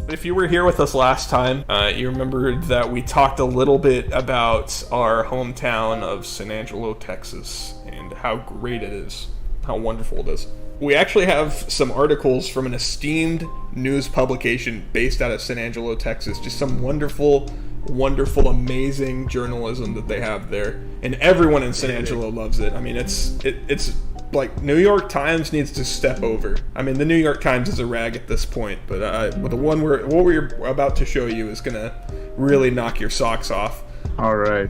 If you were here with us last time, you remembered that we talked a little bit about our hometown of San Angelo, Texas, and how great it is, how wonderful it is. We actually have some articles from an esteemed news publication based out of San Angelo, Texas. Just some wonderful, amazing journalism that they have there. And everyone in San Angelo loves it. I mean, it's like New York Times needs to step over. I mean, the New York Times is a rag at this point, but the one what we're about to show you is gonna really knock your socks off. All right.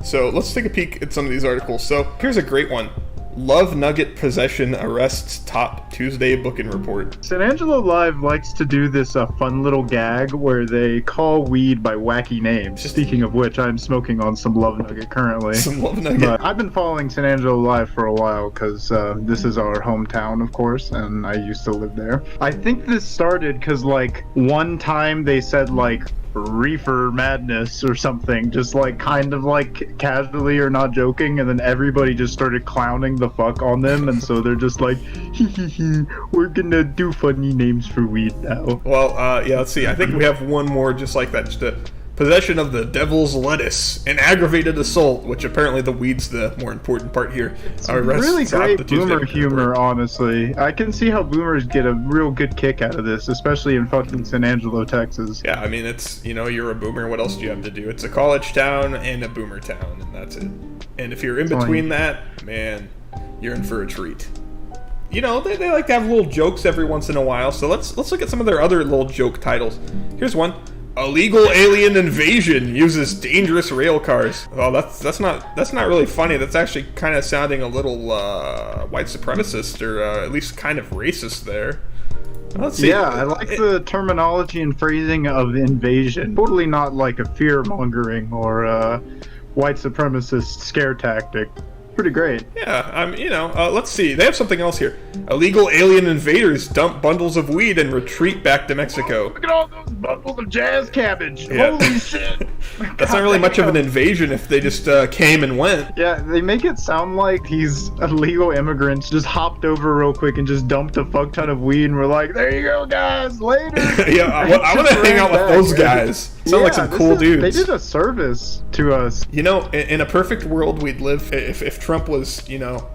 So let's take a peek at some of these articles. So here's a great one. Love Nugget possession arrests top Tuesday booking report. San Angelo Live likes to do this fun little gag where they call weed by wacky names. Speaking of which, I'm smoking on some Love Nugget currently. Some Love Nugget. But I've been following San Angelo Live for a while because this is our hometown, of course, and I used to live there. I think this started because, like, one time they said, like, reefer madness or something, just like kind of like casually or not joking, and then everybody just started clowning the fuck on them, and so they're just like, we're gonna do funny names for weed now. Well, yeah, let's see. I think we have one more just like that. Just a possession of the devil's lettuce and aggravated assault, which apparently the weed's the more important part here. It's really great boomer humor, honestly. I can see how boomers get a real good kick out of this, especially in fucking San Angelo, Texas. Yeah, I mean, it's, you know, you're a boomer, what else do you have to do? It's a college town and a boomer town, and that's it. And if you're in between that, man, you're in for a treat. You know, they like to have little jokes every once in a while, so let's look at some of their other little joke titles. Here's one. Illegal alien invasion uses dangerous rail cars. Oh, that's not really funny. That's actually kind of sounding a little white supremacist, or at least kind of racist there. Let's see. Yeah, I like the terminology and phrasing of invasion. Totally not like a fear-mongering or a white supremacist scare tactic. Pretty great. Yeah, you know, let's see. They have something else here. Illegal alien invaders dump bundles of weed and retreat back to Mexico. Look at all those bundles of jazz cabbage. Yeah. Holy shit. That's not really much of an invasion if they just came and went. Yeah, they make it sound like these illegal immigrants just hopped over real quick and just dumped a fuck ton of weed, and we're like, there you go, guys, later. Yeah, I want to hang out with those guys. Sound like some cool dudes. They did a service to us. You know, in a perfect world, we'd live if Trump was, you know,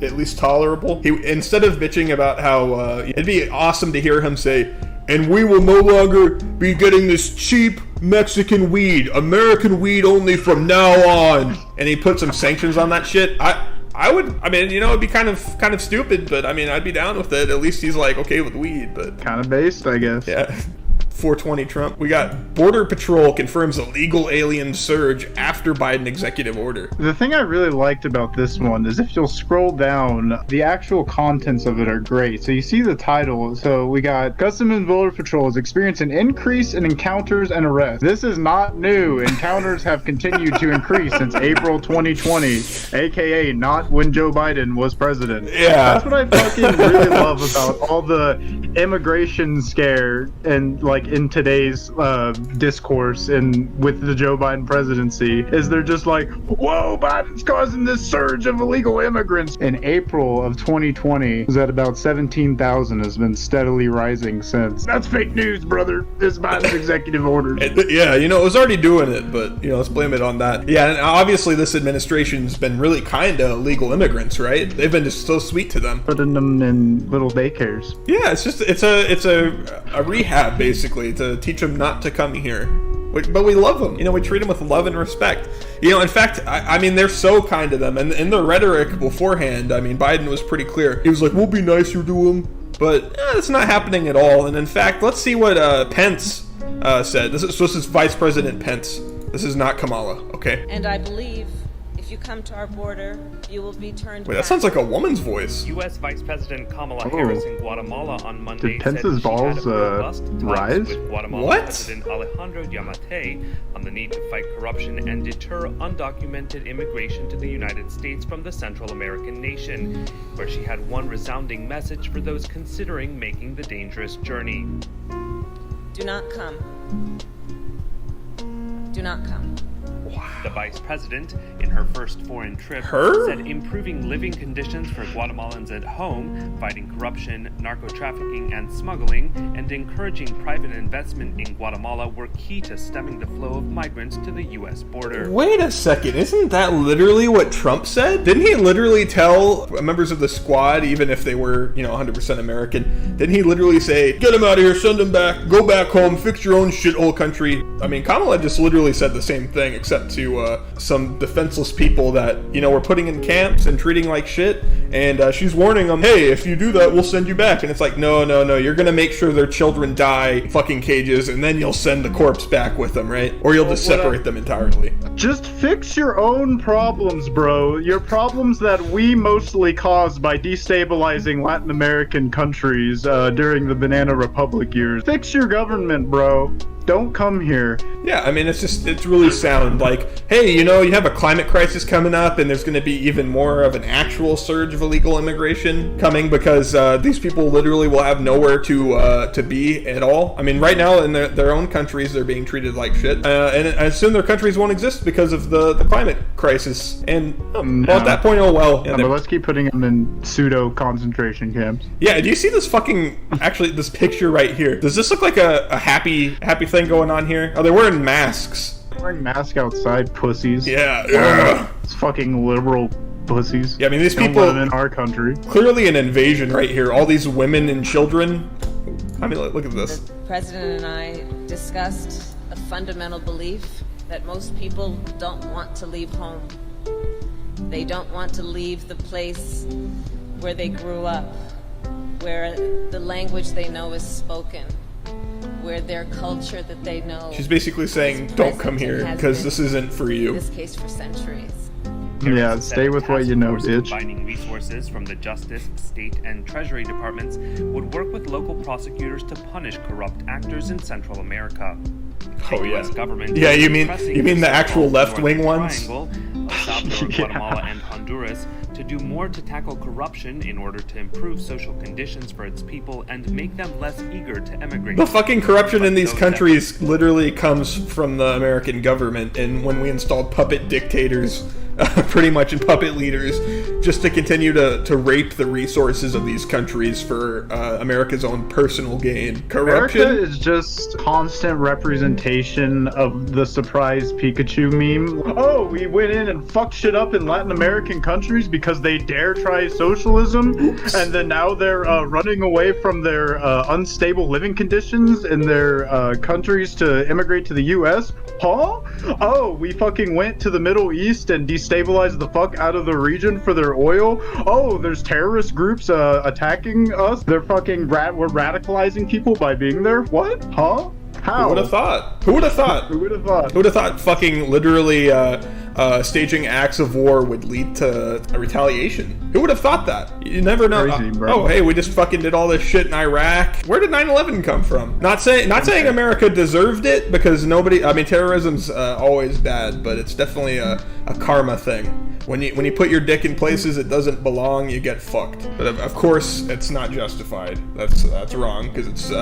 at least tolerable. He, instead of bitching about how it'd be awesome to hear him say, and we will no longer be getting this cheap Mexican weed, American weed only from now on. And he put some sanctions on that shit. I mean, you know, it'd be kind of stupid, but I mean, I'd be down with it. At least he's like okay with weed, but kind of based, I guess. Yeah. 420 Trump. We got Border Patrol confirms illegal alien surge after Biden executive order. The thing I really liked about this one is if you'll scroll down, the actual contents of it are great. So you see the title. So we got Customs and Border Patrol has experienced an increase in encounters and arrests. This is not new. Encounters have continued to increase since April 2020, aka not when Joe Biden was president. Yeah. That's what I fucking really love about all the immigration scare and like in today's discourse and with the Joe Biden presidency is they're just like, whoa, Biden's causing this surge of illegal immigrants. In April of 2020, it was at about 17,000, has been steadily rising since. That's fake news, brother. This is Biden's executive order. Yeah, you know, it was already doing it, but, you know, let's blame it on that. Yeah, and obviously this administration's been really kind to illegal immigrants, right? They've been just so sweet to them. Putting them in little daycares. Yeah, it's a rehab, basically, to teach them not to come here. But we love them. You know, we treat them with love and respect. You know, in fact, I mean, they're so kind to them. And in the rhetoric beforehand, I mean, Biden was pretty clear. He was like, we'll be nicer to them. But it's not happening at all. And in fact, let's see what Pence said. This is Vice President Pence. This is not Kamala, okay? And I believe if you come to our border, you will be turned Wait, that sounds like a woman's voice. U.S. Vice President Kamala Harris in Guatemala on Monday Did Pence's balls rise? With Guatemala What? President Alejandro Yamatei on the need to fight corruption and deter undocumented immigration to the United States from the Central American nation, where she had one resounding message for those considering making the dangerous journey. Do not come. Do not come. The vice president, in her first foreign trip, said improving living conditions for Guatemalans at home, fighting corruption, narco-trafficking, and smuggling, and encouraging private investment in Guatemala were key to stemming the flow of migrants to the U.S. border. Wait a second, isn't that literally what Trump said? Didn't he literally tell members of the squad, even if they were, 100% American, didn't he literally say, get them out of here, send them back, go back home, fix your own shithole country? I mean, Kamala just literally said the same thing, except to some defenseless people that, we're putting in camps and treating like shit, and she's warning them, hey, if you do that, we'll send you back. And it's like, no, you're gonna make sure their children die in fucking cages, and then you'll send the corpse back with them, right? Or you'll just separate them entirely. Just fix your own problems, bro. Your problems that we mostly caused by destabilizing Latin American countries during the Banana Republic years. Fix your government, bro. Don't come here. Yeah, I mean, it's really sound like, hey, you have a climate crisis coming up, and there's going to be even more of an actual surge of illegal immigration coming because these people literally will have nowhere to be at all. I mean, right now in their own countries, they're being treated like shit, and soon their countries won't exist because of the climate crisis. And well, at that point, but let's keep putting them in pseudo concentration camps. Yeah, do you see this this picture right here? Does this look like a happy thing going on here? Oh, they're wearing masks. Wearing masks outside, pussies. Yeah. It's fucking liberal pussies. Yeah, I mean, these Don't people let them in our country. Clearly an invasion right here. All these women and children. I mean, look at this. The president and I discussed a fundamental belief that most people don't want to leave home. They don't want to leave the place where they grew up, where the language they know is spoken, where their culture that they know. She's basically saying, don't come here, because this isn't for you. In this case, for centuries. Yeah, stay with what you know, bitch. Combining resources from the Justice, State, and Treasury departments would work with local prosecutors to punish corrupt actors in Central America. Oh yeah. US government You mean the actual left-wing ones? South Guatemala and Honduras to do more to tackle corruption in order to improve social conditions for its people and make them less eager to emigrate. The fucking corruption in these countries literally comes from the American government, and when we installed puppet dictators, pretty much, and puppet leaders, just to continue to rape the resources of these countries for America's own personal gain. Corruption? America is just constant representation of the surprise Pikachu meme. Oh, we went in and fucked shit up in Latin American countries because they dare try socialism, and then now they're running away from their unstable living conditions in their countries to immigrate to the U.S. Huh? Oh, we fucking went to the Middle East and destabilized the fuck out of the region for their oil. Oh, there's terrorist groups attacking us. They're fucking we're radicalizing people by being there. What? Huh? How? Who would have thought? Who would have thought? Who would have thought? Who would have thought fucking literally staging acts of war would lead to a retaliation? Who would have thought that? You never know. Crazy, bro. Oh, hey, we just fucking did all this shit in Iraq. Where did 9/11 come from? Not saying America deserved it, because terrorism's always bad, but it's definitely a karma thing. When you put your dick in places it doesn't belong, you get fucked. But of course, it's not justified. That's wrong, because it's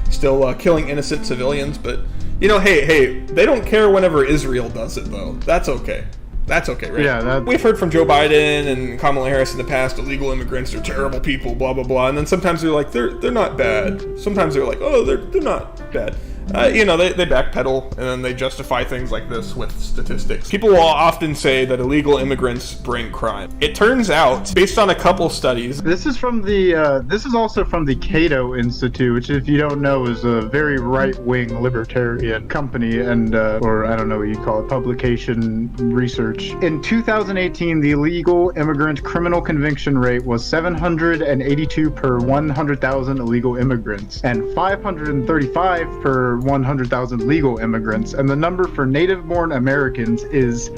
still killing innocent civilians. But hey, they don't care whenever Israel does it, though. That's okay. That's okay, right? Yeah, we've heard from Joe Biden and Kamala Harris in the past, illegal immigrants are terrible people, blah blah blah. And then sometimes they're like, they're not bad. Sometimes they're like, oh, they're not bad. They backpedal, and then they justify things like this with statistics. People will often say that illegal immigrants bring crime. It turns out, based on a couple studies... This is also from the Cato Institute, which, if you don't know, is a very right-wing libertarian company, and, or I don't know what you call it, publication research. In 2018, the illegal immigrant criminal conviction rate was 782 per 100,000 illegal immigrants, and 535 per 100,000 legal immigrants, and the number for native-born Americans is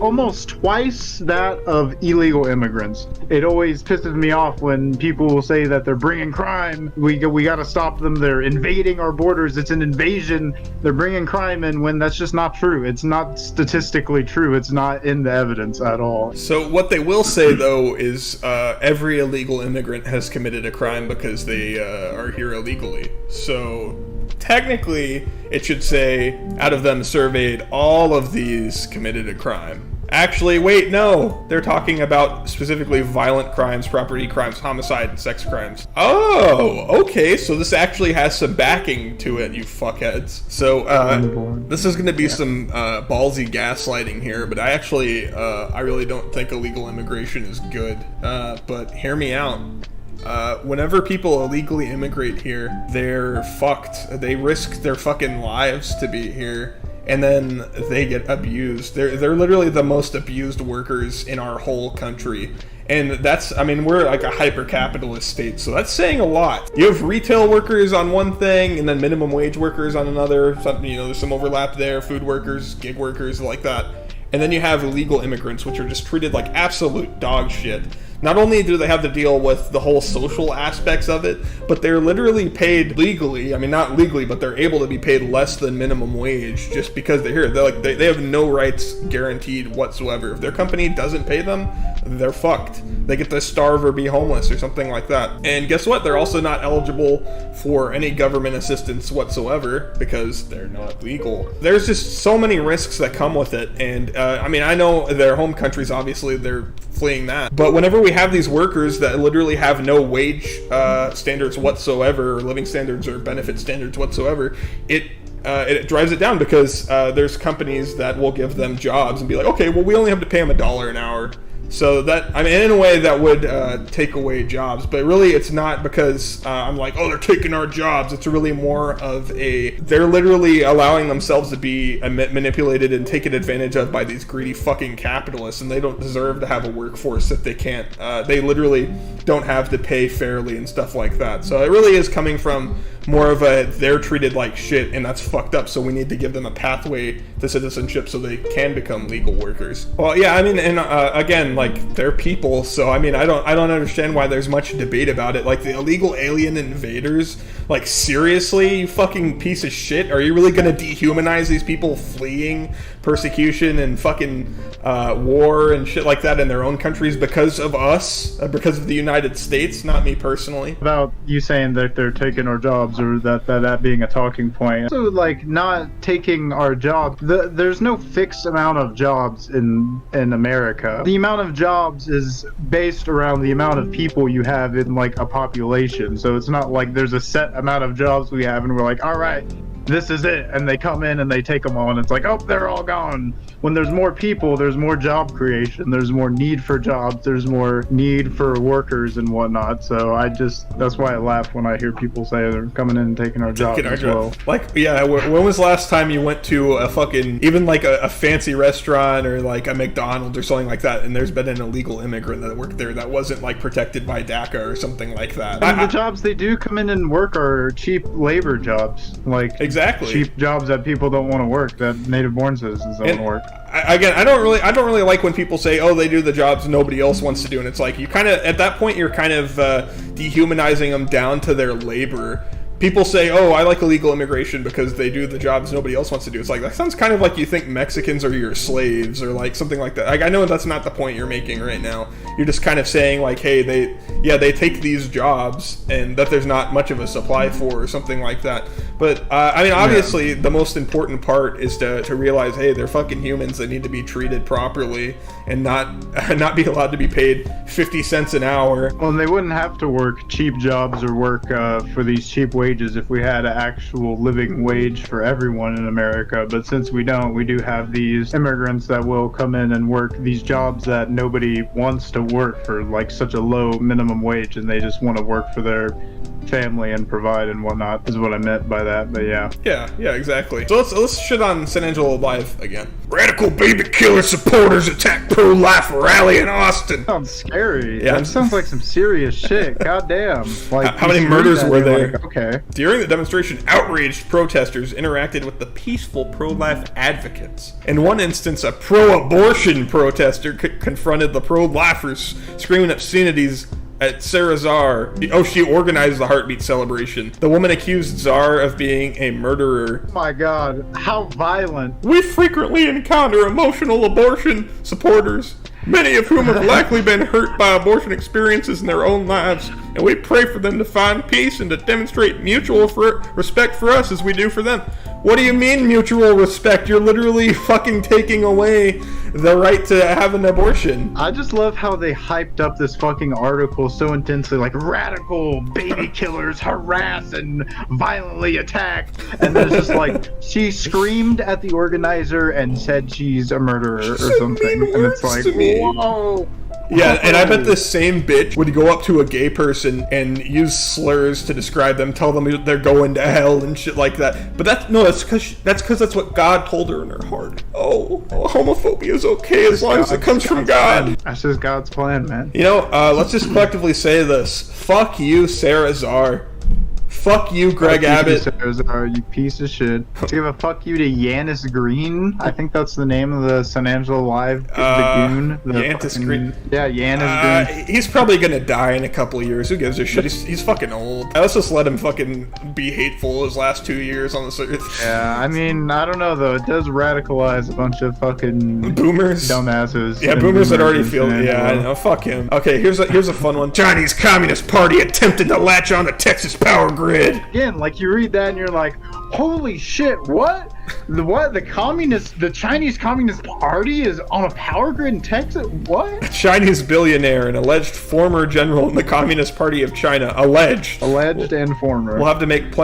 almost twice that of illegal immigrants. It always pisses me off when people will say that they're bringing crime. We got to stop them. They're invading our borders. It's an invasion. They're bringing crime in, when that's just not true. It's not statistically true. It's not in the evidence at all. So what they will say, though, is every illegal immigrant has committed a crime because they are here illegally. So technically, it should say, out of them surveyed, all of these committed a crime. Actually, wait, no. They're talking about specifically violent crimes, property crimes, homicide, and sex crimes. Oh, okay, so this actually has some backing to it, you fuckheads. So, this is going to be some ballsy gaslighting here, but I really don't think illegal immigration is good. But hear me out. Whenever people illegally immigrate here, they're fucked. They risk their fucking lives to be here. And then they get abused. They're literally the most abused workers in our whole country. And we're like a hyper-capitalist state, so that's saying a lot. You have retail workers on one thing, and then minimum wage workers on another. There's some overlap there, food workers, gig workers, like that. And then you have illegal immigrants, which are just treated like absolute dog shit. Not only do they have to deal with the whole social aspects of it, but they're literally paid legally. I mean, not legally, but they're able to be paid less than minimum wage just because they're here. They have no rights guaranteed whatsoever. If their company doesn't pay them, they're fucked. They get to starve or be homeless or something like that. And guess what? They're also not eligible for any government assistance whatsoever because they're not legal. There's just so many risks that come with it. And I know their home countries, obviously, they're fleeing that. But whenever we have these workers that literally have no wage standards whatsoever, or living standards or benefit standards whatsoever, it drives it down because there's companies that will give them jobs and be like, okay, well, we only have to pay them $1 an hour. So that, in a way that would take away jobs, but really it's not because I'm like, oh, they're taking our jobs. It's really more of they're literally allowing themselves to be manipulated and taken advantage of by these greedy fucking capitalists, and they don't deserve to have a workforce that they can't, they literally don't have to pay fairly and stuff like that. So it really is coming from more of they're treated like shit, and that's fucked up, so we need to give them a pathway to citizenship so they can become legal workers. Well, yeah, again, like, they're people, so I don't understand why there's much debate about it. Like, the illegal alien invaders, like, seriously, you fucking piece of shit? Are you really gonna dehumanize these people fleeing persecution and fucking war and shit like that in their own countries because of us, because of the United States? Not me personally. About you saying that they're taking our jobs, or that being a talking point. So, like, not taking our jobs. There's no fixed amount of jobs in America. The amount of jobs is based around the amount of people you have in, like, a population. So it's not like there's a set amount of jobs we have and we're like, all right, this is it, and they come in and they take them all, and it's like, oh, they're all gone. When there's more people, there's more job creation, there's more need for jobs, there's more need for workers and whatnot. So that's why I laugh when I hear people say they're coming in and taking our jobs as well. Like, yeah, when was the last time you went to a fucking, even like a fancy restaurant or like a McDonald's or something like that, and there's been an illegal immigrant that worked there that wasn't like protected by DACA or something like that? The jobs they do come in and work are cheap labor jobs, like exactly cheap jobs that people don't want to work, that native-born citizens don't want to work. I don't really like when people say, oh, they do the jobs nobody else wants to do, and it's like, you kind of, at that point, you're kind of dehumanizing them down to their labor. People say, oh, I like illegal immigration because they do the jobs nobody else wants to do. It's like, that sounds kind of like you think Mexicans are your slaves or like something like that. Like, I know that's not the point you're making right now. You're just kind of saying like, hey, they take these jobs and that there's not much of a supply for or something like that. But, obviously, the most important part is to realize, hey, they're fucking humans that need to be treated properly and not be allowed to be paid 50 cents an hour. Well, they wouldn't have to work cheap jobs or work for these cheap wages if we had an actual living wage for everyone in America. But since we don't, we do have these immigrants that will come in and work these jobs that nobody wants to work for, like such a low minimum wage, and they just want to work for their family and provide and whatnot, is what I meant by that. But yeah, exactly. So let's shit on San Angelo Live again. Radical baby killer supporters attack pro-life rally in Austin. Sounds scary. Yeah, that sounds like some serious shit. Goddamn. Like, how many murders were there? Like, okay. During the demonstration, outraged protesters interacted with the peaceful pro-life advocates. In one instance, a pro-abortion protester confronted the pro-lifers, screaming obscenities at Sarah Czar. She organized the heartbeat celebration. The woman accused Czar of being a murderer. Oh my god, how violent. We frequently encounter emotional abortion supporters many of whom have likely been hurt by abortion experiences in their own lives, and we pray for them to find peace and to demonstrate mutual respect for us as we do for them. What do you mean mutual respect? You're literally fucking taking away the right to have an abortion. I just love how they hyped up this fucking article so intensely, like radical baby killers harass and violently attack, and then it's just like she screamed at the organizer and said she's a murderer or something, and it's like, whoa. Yeah, and I bet this same bitch would go up to a gay person and use slurs to describe them, tell them they're going to hell and shit like that. But that's because that's what God told her in her heart. Oh, homophobia is okay as long as it comes from God. That's just God's plan, man. You know, let's just collectively say this. Fuck you, Sarah Czar. Fuck you, Greg Abbott. You piece of shit. Give a fuck you to Yanis Green. I think that's the name of the San Angelo Live. The goon. Yanis Green. Yeah, Yanis Green. He's probably gonna die in a couple of years. Who gives a shit? He's fucking old. Let's just let him fucking be hateful his last 2 years on this earth. Yeah, I mean, I don't know though. It does radicalize a bunch of fucking boomers, dumbasses. Yeah, boomers that already feel. Yeah, I know. Fuck him. Okay, here's a fun one. Chinese Communist Party attempted to latch on to Texas power grid. Again, like you read that and you're like, holy shit, what? The Chinese Communist Party is on a power grid in Texas? What? A Chinese billionaire and alleged former general in the Communist Party of China, alleged and former, will have to make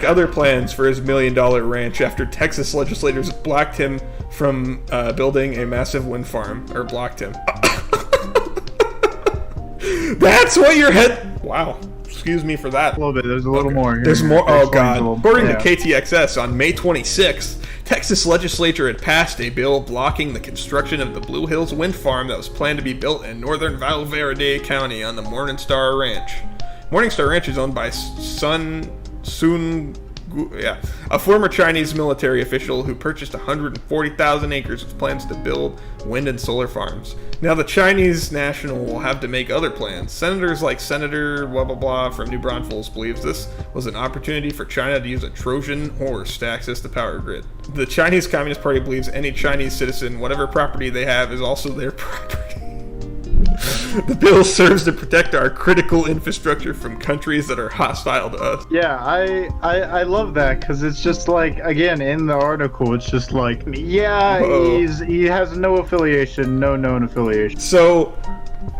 other plans for his $1 million ranch after Texas legislators blocked him from building a massive wind farm, or blocked him. That's what your head. Wow. Excuse me for that. A little bit. There's a little more here. There's more. Oh, God. According to KTXS, on May 26th, Texas legislature had passed a bill blocking the construction of the Blue Hills wind farm that was planned to be built in northern Val Verde County on the Morningstar Ranch. Morningstar Ranch is owned by a former Chinese military official who purchased 140,000 acres with plans to build wind and solar farms. Now the Chinese national will have to make other plans. Senators like Senator blah blah blah from New Braunfels believes this was an opportunity for China to use a Trojan horse to access the power grid. The Chinese Communist Party believes any Chinese citizen, whatever property they have, is also their property. The bill serves to protect our critical infrastructure from countries that are hostile to us. Yeah, I love that, because it's just like, again, in the article, it's just like, yeah, he has no affiliation, no known affiliation. So,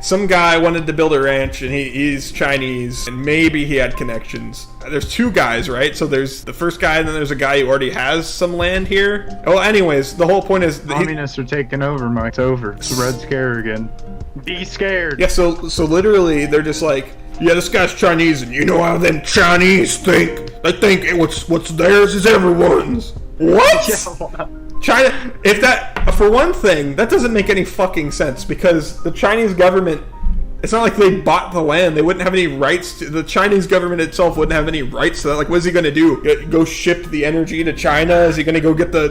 some guy wanted to build a ranch, and he's Chinese, and maybe he had connections. There's two guys, right? So there's the first guy, and then there's a guy who already has some land here. Well, anyways, the whole point is... Communists are taking over, Mike. It's over. It's the Red Scare again. Be scared. Yeah, so literally, they're just like, yeah, this guy's Chinese, and you know how them Chinese think. They think what's theirs is everyone's. What? Yeah. China, for one thing, that doesn't make any fucking sense, because the Chinese government, it's not like they bought the land. They wouldn't have any rights to, the Chinese government itself wouldn't have any rights to that. Like, what is he going to do? Go ship the energy to China? Is he going to go get the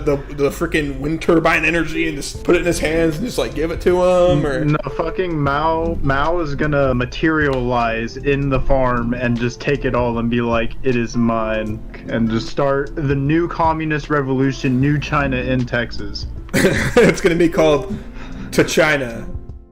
freaking wind turbine energy and just put it in his hands and just, like, give it to him? Or no, fucking Mao is going to materialize in the farm and just take it all and be like, it is mine. And just start the new communist revolution, new China in Texas. It's going to be called To China.